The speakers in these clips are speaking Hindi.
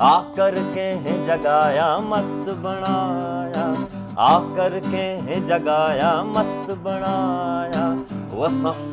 आकर के है जगाया मस्त बनाया आकर के है जगाया मस्त बनाया वसास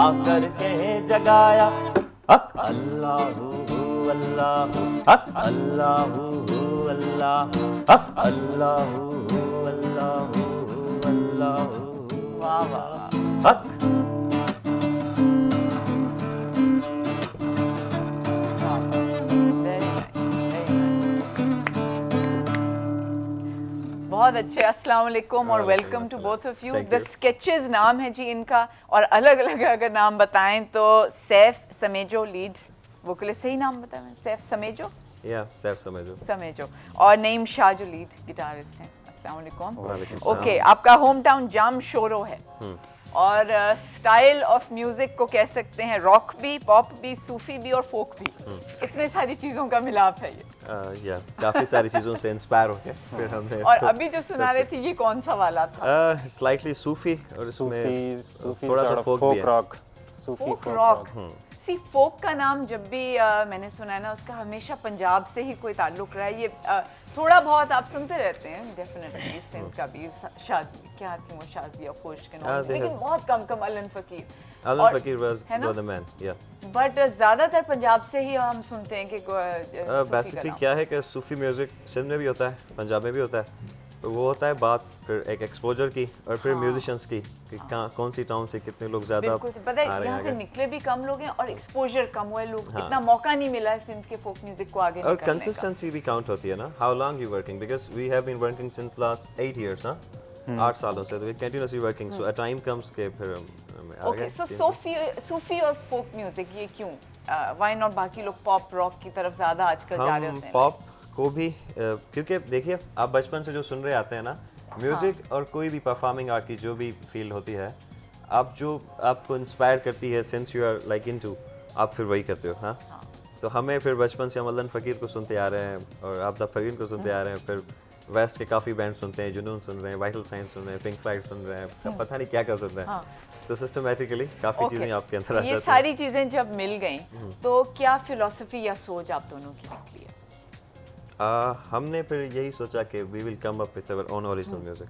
आकर के है जगाया हक अल्लाहू अल्लाहू हक अल्लाहू अल्लाहू हक अल्लाहू अल्लाहू अल्लाहू वाह वाह हक बहुत अच्छे अस्सलाम वालेकुम और welcome to both of you. The sketches नाम है जी इनका और अलग अलग अगर नाम बताएं तो सैफ समेजो लीड वोकलिस्ट, सही नाम बताया मैंने? सैफ समेजो सैफ समेजो और नईम शाह जो लीड गिटारिस्ट हैं। अस्सलाम वालेकुम। ओके, आपका होम टाउन जाम शोरो है और स्टाइल ऑफ म्यूजिक को कह सकते हैं रॉक भी, पॉप भी, सूफी भी और फोक भी। इतने सारी चीजों का मिलाप है ये। काफी सारी चीजों से इंस्पायर होके फिर हमने और अभी जो सुना रहे थे ये कौन सा वाला था? स्लाइटली सूफी और सूफी थोड़ा सा फोक रॉक, फोक रॉक। सी फोक का नाम जब भी मैंने सुना है ना उसका हमेशा पंजाब से ही कोई ताल्लुक रहा है। ये थोड़ा बहुत आप सुनते रहते हैं डेफिनेटली, सिंध का भी शादी क्या थी वो शादिया खुश के नाम, लेकिन बहुत कम अलन फकीर was the man, बट ज्यादातर पंजाब से ही हम सुनते हैं कि बेसिकली क्या है कि सूफी म्यूजिक सिंध में भी होता है, पंजाब में भी होता है। तो वो होता है बात फिर एक एक्सपोजर की और फिर म्यूजिशियंस की कि कौन सी टाउन से कितने लोग ज्यादा पता है यहाँ से निकले भी कम लोग हैं और एक्सपोजर कम हुआ है, लोग इतना मौका नहीं मिला है सिंध के फोक म्यूजिक को आगे और कंसिस्टेंसी भी काउंट होती है ना। How long you working, because we have been working since last 8 years, 8 सालों से तो continuously working. So a time comes के फिर ओके। सो सूफी और फोक म्यूजिक ये क्यों, व्हाई नॉट बाकी लोग पॉप रॉक की तरफ ज्यादा आजकल जा रहे होते हैं? पॉप को भी क्योंकि देखिए आप बचपन से जो सुन रहे आते हैं ना म्यूजिक और कोई भी परफॉर्मिंग आर्ट की जो भी फील्ड होती है, आप जो आपको इंस्पायर करती है since you are like into, आप फिर वही करते हो। हाँ, तो हमें फिर बचपन से हम अलन फकीर को सुनते आ रहे हैं और आबदा फरीन को सुनते आ रहे हैं, फिर वेस्ट के काफ़ी बैंड सुनते हैं, जुनून सुन रहे हैं, वाइटल साइंस सुन रहे हैं, पिंक फ्लाइट सुन रहे हैं, पता नहीं क्या क्या सुन रहे हैं। तो सिस्टमेटिकली काफ़ी चीज़ें आपके अंदर आ जाती हैं। ये सारी चीज़ें जब मिल गई तो क्या फिलॉसफी या सोच आप दोनों की निकली है? हमने फिर यही सोचा कि we will come up with our own original music,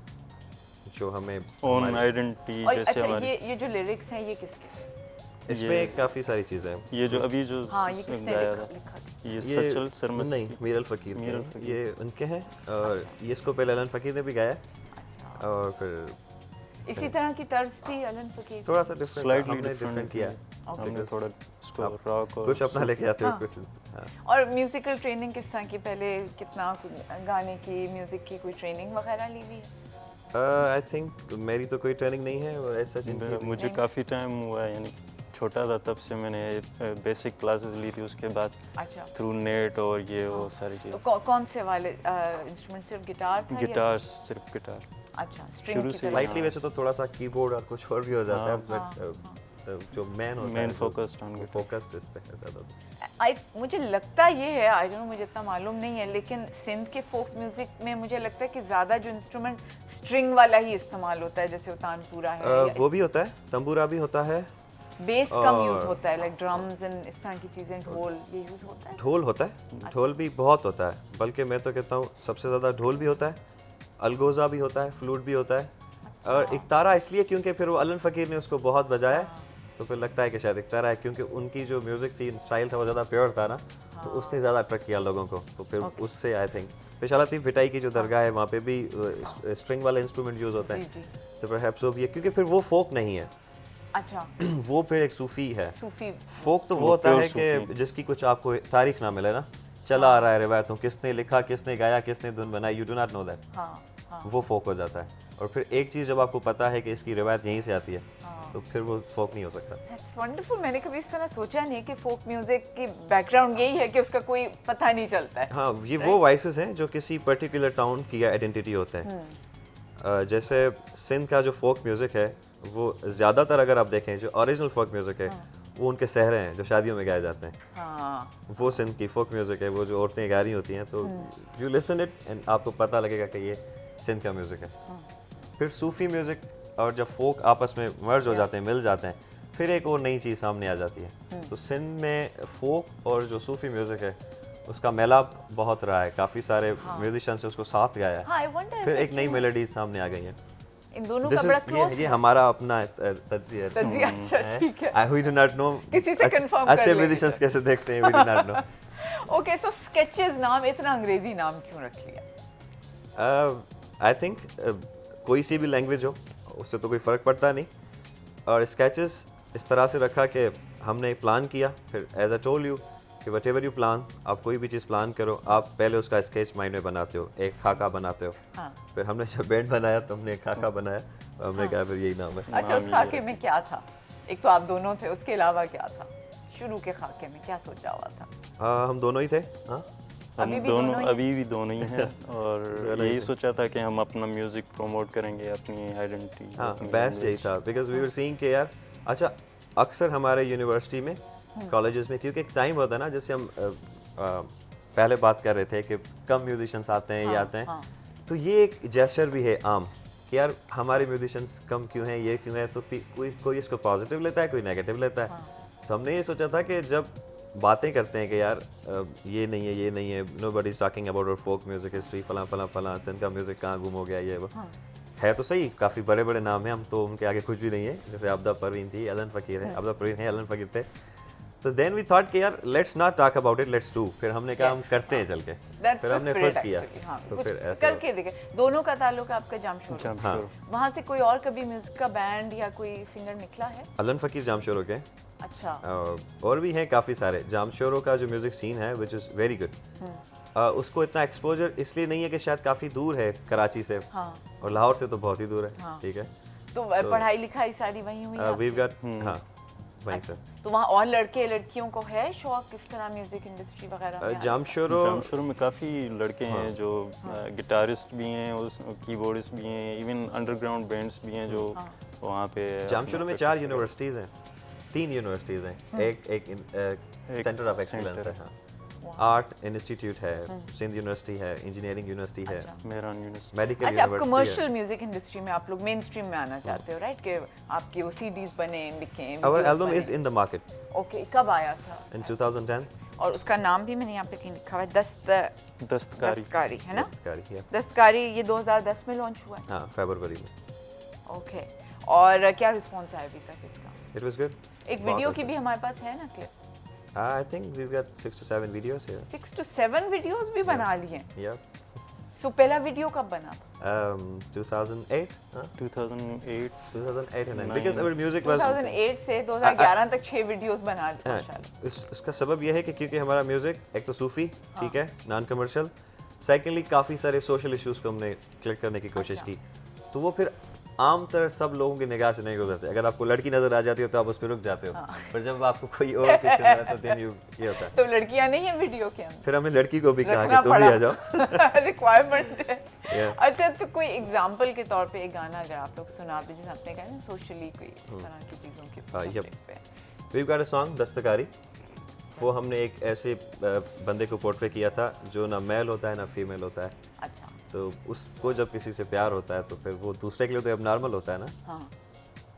जो हमें ओन आइडेंटिटी जैसे हमारी। ये जो लिरिक्स हैं ये किसके? इसमें काफ़ी सारी चीज़ें हैं। ये जो अभी जो ये गाया था ये सचल सरमस नहीं मीरल फकीर ये उनके हैं और ये इसको पहले अलन फकीर ने भी गाया और फिर इसी तरह की तर्ज थी अलन फकीर, थोड़ा सा डिफरेंट किया हमने थोड़ा रॉक और कुछ अपना लेके आते हो कुछ। और म्यूजिकल ट्रेनिंग किस तरह की, पहले कितना गाने की म्यूजिक की कोई ट्रेनिंग वगैरह ली हुई है? आई थिंक मेरी तो कोई ट्रेनिंग नहीं है और ऐसा मुझे काफ़ी टाइम हुआ है, यानी छोटा था तब से मैंने बेसिक क्लासेस ली थी, उसके बाद थ्रू नेट और ये वो सारी चीज़ें। तो कौन से वाले इंस्ट्रूमेंट? सिर्फ गिटार था? गिटार, सिर्फ गिटार। अच्छा, स्ट्रिंग की स्लाइटली वैसे तो थोड़ा सा कीबोर्ड और कुछ और भी हो जाता है, बट जो मेन फोकस्ड इस पे है ज़्यादा। मुझे लगता ये है, आई डोंट नो, मुझे इतना मालूम नहीं है, लेकिन सिंध के फोक म्यूजिक में मुझे लगता है कि ज़्यादा जो इंस्ट्रूमेंट स्ट्रिंग वाला ही इस्तेमाल होता है, जैसे तानपुरा है वो भी होता है, तंबूरा भी होता है, बेस कम यूज होता है, लाइक ड्रम्स एंड इस तरह की चीजें, ढोल ये यूज होता है। ढोल होता है, ढोल भी बहुत होता है, बल्कि मैं तो कहता हूँ सबसे ज़्यादा ढोल भी होता है, अलगोज़ा भी होता है, फ्लूट भी होता है। और इकतारा इसलिए क्योंकि फिर वो अलन फ़कीर ने उसको बहुत बजाया, तो फिर लगता है कि शायद इकतारा है, क्योंकि उनकी जो म्यूज़िक थी, स्टाइल था, वो ज़्यादा प्योर था ना, तो उसने ज़्यादा अट्रैक्ट किया लोगों को। तो फिर उससे आई थिंक पेशाला लतीफ़ भिटाई की जो दरगाह है वहाँ पे भी स्ट्रिंग वाला इंस्ट्रूमेंट यूज़ होता है, तो परहैप्स वो भी है, क्योंकि फिर वो फोक नहीं है। अच्छा वो फिर एक सूफ़ी है। सूफी फोक तो वो होता है कि जिसकी कुछ आपको तारीख ना मिले ना, चला आ रहा है रिवायतों, किसने लिखा, किसने गाया, किसने धुन बनाई, you do not know that, वो फोक हो जाता है। और फिर एक चीज़ जब आपको पता है कि इसकी रिवायत यहीं से आती है, तो फिर वो फोक नहीं हो सकता। That's wonderful. मैंने कभी इस तरह सोचा नहीं कि फोक म्यूजिक की बैकग्राउंड यही है कि उसका कोई पता नहीं चलता है। हाँ, ये वो वॉइसेस हैं जो किसी पर्टिकुलर टाउन की आइडेंटिटी होते हैं। जैसे सिंध का जो फोक म्यूजिक है वो ज़्यादातर अगर आप देखें जो ओरिजिनल फोक म्यूजिक है वो उनके सहरे हैं जो शादियों में गाए जाते हैं। हाँ, वो सिंध की फोक म्यूजिक है, वो जो औरतें गा रही होती हैं, तो यू लिसन इट एंड आपको पता लगेगा कि ये सिंध का म्यूजिक है। फिर सूफी म्यूजिक और जब फोक आपस में मर्ज हो जाते हैं, मिल जाते हैं, फिर एक और नई चीज़ सामने आ जाती है। तो सिंध में फोक और जो सूफी म्यूजिक है उसका मेलाप बहुत रहा है, काफ़ी सारे म्यूजिशियंस ने उसको साथ गाया है। हाँ, I wonder फिर if एक नई मेलोडीज सामने आ गई हैं। इन दोनों This का is- बड़ा क्लोज ये हमारा अपना तज्जिया है। तज्जिया, अच्छा, ठीक है। I we do not know किसी से confirm कर अच्छे लेंगे म्यूजिशियंस तो। कैसे देखते हैं, we do not know। Okay, so sketches नाम इतना अंग्रेजी नाम क्यों रख लिया? आई थिंक कोई सी भी लैंग्वेज हो उससे तो कोई फ़र्क पड़ता नहीं, और स्केचेस इस तरह से रखा कि हमने प्लान किया, फिर एज अ टोल्ड यू कि वट एवर यू प्लान, आप कोई भी चीज़ प्लान करो, आप पहले उसका स्केच माइंड में बनाते हो, एक खाका बनाते हो। हाँ। फिर हमने जब बैंड बनाया तो हमने एक खाका बनाया और हमने कहा फिर यही नाम है। अच्छा, उस खाके में क्या था? एक तो आप दोनों थे, उसके अलावा क्या था? शुरू के खाके में क्या सोचा हुआ था? हम दोनों ही थे। हाँ, हम अभी भी दोनों दोनों ही? अभी भी दोनों ही हैं और दोनों ही यही थे। सोचा था कि हम अपना म्यूजिक प्रमोट करेंगे, अपनी आइडेंटिटी। हाँ, बेस्ट यही था बिकॉज वी वर सीइंग कि यार अच्छा, अक्सर हमारे यूनिवर्सिटी में, कॉलेजेस में, क्योंकि एक टाइम होता है ना, जैसे हम पहले बात कर रहे थे कि कम म्यूजिशियंस आते हैं, ये आते हैं, हाँ। तो ये एक जेस्चर भी है आम कि यार हमारे म्यूजिशियंस कम क्यों हैं, ये क्यों है, तो कोई इसको पॉजिटिव लेता है, कोई नेगेटिव लेता है। तो हमने ये सोचा था कि जब बातें करते हैं कि यार ये नहीं है, ये नहीं है, nobody is talking about our folk music history, फला फला फला, सिंध का म्यूजिक कहाँ गुम हो गया, ये वो है तो सही, काफ़ी बड़े बड़े नाम हैं, हम तो उनके आगे कुछ भी नहीं है। जैसे अब्दा परवीन थी, एलन फ़कीर है, अब्दा परवीन है, एलन फ़कीर थे। तो देन वी थॉट कि यार let's not talk about it, let's do. फिर हमने कहा हम करते हैं चल के, That's फिर the हमने spirit खुद किया। actually, हाँ, तो कुछ फिर ऐसा करके देखे। दोनों का ताल्लुक आपका जामशोर से। हाँ। वहाँ से कोई और कभी म्यूजिक का बैंड या कोई सिंगर निकला है? एलन फ़कीर जामशोरों के, अच्छा, और भी हैं काफ़ी सारे। जामशोरों का जो म्यूज़िक सीन है विच इज़ वेरी गुड। उसको इतना एक्सपोजर इसलिए नहीं है कि शायद काफ़ी दूर है कराची से, हाँ। और लाहौर से तो बहुत ही दूर है। हाँ। ठीक है, तो पढ़ाई लिखाई सारी वहीं हुई आपकी? वीव गॉट, हाँ वहीं से। तो वहाँ और लड़के लड़कियों को है शौक किस तरह म्यूजिक इंडस्ट्री वगैरह में? जामशोरों में काफ़ी लड़के हैं जो गिटारिस्ट भी हैं, उस कीबोर्डिस्ट भी हैं, इवन अंडरग्राउंड बैंड्स भी हैं जो वहाँ पे जामशोरों में 4 यूनिवर्सिटीज़ हैं, 3 यूनिवर्सिटीज़ हैं, एक सेंटर ऑफ एक्सीलेंस है, हाँ। आर्ट इंस्टीट्यूट है, सिंध यूनिवर्सिटी है, इंजीनियरिंग यूनिवर्सिटी है, मेहरान यूनिवर्सिटी। मेडिकल अच्छा, आप यूनिवर्सिटी कमर्शियल म्यूजिक इंडस्ट्री में आप लोग मेन स्ट्रीम में आना चाहते हो, राइट? कि आपकी वो सीडीज बने, बिके, है। Our videos album बने। is in the market okay, कब आया था? in 2010। और उसका नाम भी मैंने यहाँ पे कहीं लिखा हुआ है, दस्तकारी। दस्तकारी, है ना? दस्तकारी, yeah। दस्तकारी ये 2010 में लॉन्च हुआ है। हाँ, फरवरी में। ओके, और क्या रिस्पॉन्स आया अभी तक इसका? It was good। एक वीडियो की भी हमारे पास है ना clip? I think we've got 6 to 7 videos here। 6 to 7 videos भी बना लिए। Yeah। सो पहला वीडियो कब बना था? 2008, हाँ? 2008 2008 and 9 because our music was 2008 से 2011 तक 6 वीडियोस बना लिए हाँ, माशाल्लाह। इसका सबब यह है कि क्योंकि हमारा म्यूज़िक एक तो सूफ़ी, ठीक है, नॉन कमर्शियल, सेकेंडली काफ़ी सारे सोशल इश्यूज़ को हमने क्लिक करने की कोशिश की, तो वो फिर आमतौर सब लोगों की निगाह से नहीं गुजरते। अगर आपको लड़की नज़र आ जाती हो तो आप उस पर रुक जाते हो, पर जब आपको कोई और पिक्चर है तो देन यू ये होता है। तो लड़कियां नहीं है वीडियो के अंदर? फिर हमने लड़की को भी कहा रखना कि तुम भी आ जाओ। रिक्वायरमेंट है। Yeah। अच्छा, तो कोई एग्जांपल के तौर पे एक गाना अगर आप लोग सुना दे, जैसे आपने कहा ना सोशली कोई इस तरह की चीज़ों के yep। subject पे। We've got a song दस्तकारी, वो हमने एक ऐसे बंदे को पोर्ट्रे किया था जो ना मेल होता है ना फीमेल होता है, अच्छा, तो उसको जब किसी से प्यार होता है तो फिर वो दूसरे के लिए तो अब नॉर्मल होता है ना, हाँ।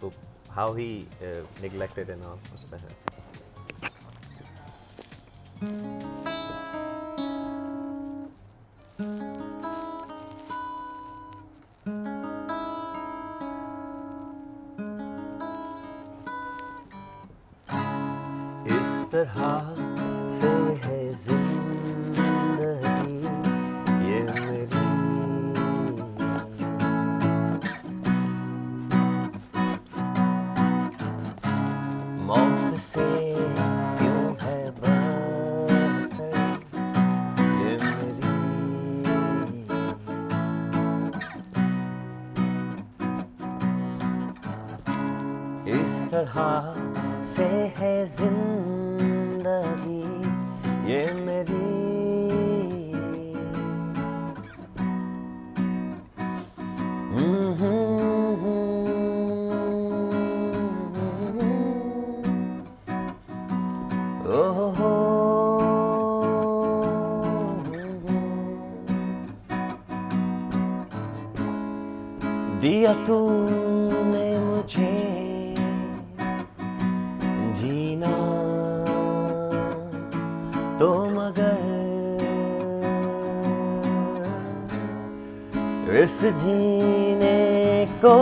तो how he neglected and all उस पे है। इस तरह से है जिंदगी ये मेरी, मौत से क्यों है बदतर ये मेरी, इस तरह से है जिंदगी ये मेरी। ओहो दिया तूने मुझे जीना तो मगर इस जीने को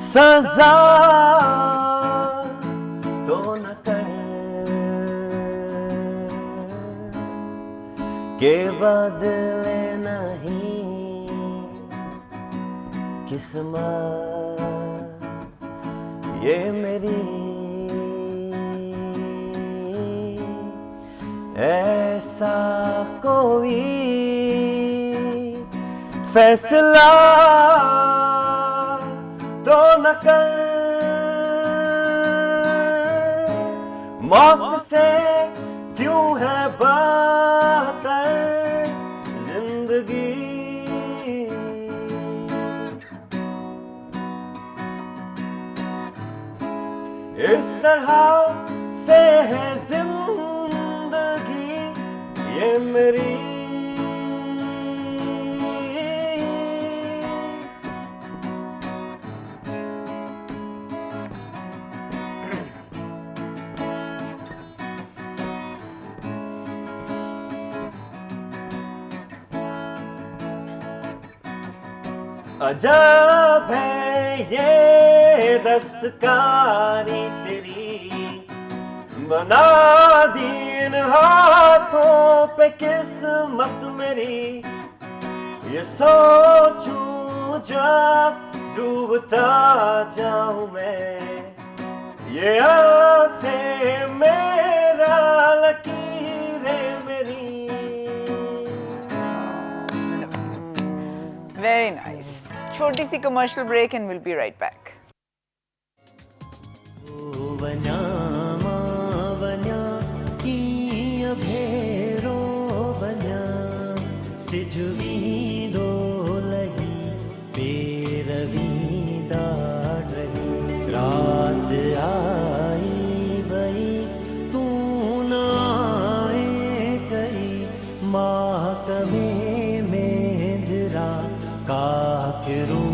सजा तो न कर के बदले नहीं किस्मत ये मेरी। ऐसा कोई फैसला तो न कर मौत से क्यों है बदतर जिंदगी। इस तरह से है जिंदगी ये मेरी। अजब है ये दस्तकारी तेरी बना दी इन हाथों पे किस्मत मेरी। ये सोचूं जब डूबता जाऊं मैं ये आँख से मेरा लकीरें मेरी। Very nice. छोटी सी commercial break and will be right back. सिजवी दो लही पेरवी दाड़ रही रात आई बई तू नाए करी माँ कमे में धरा काकरू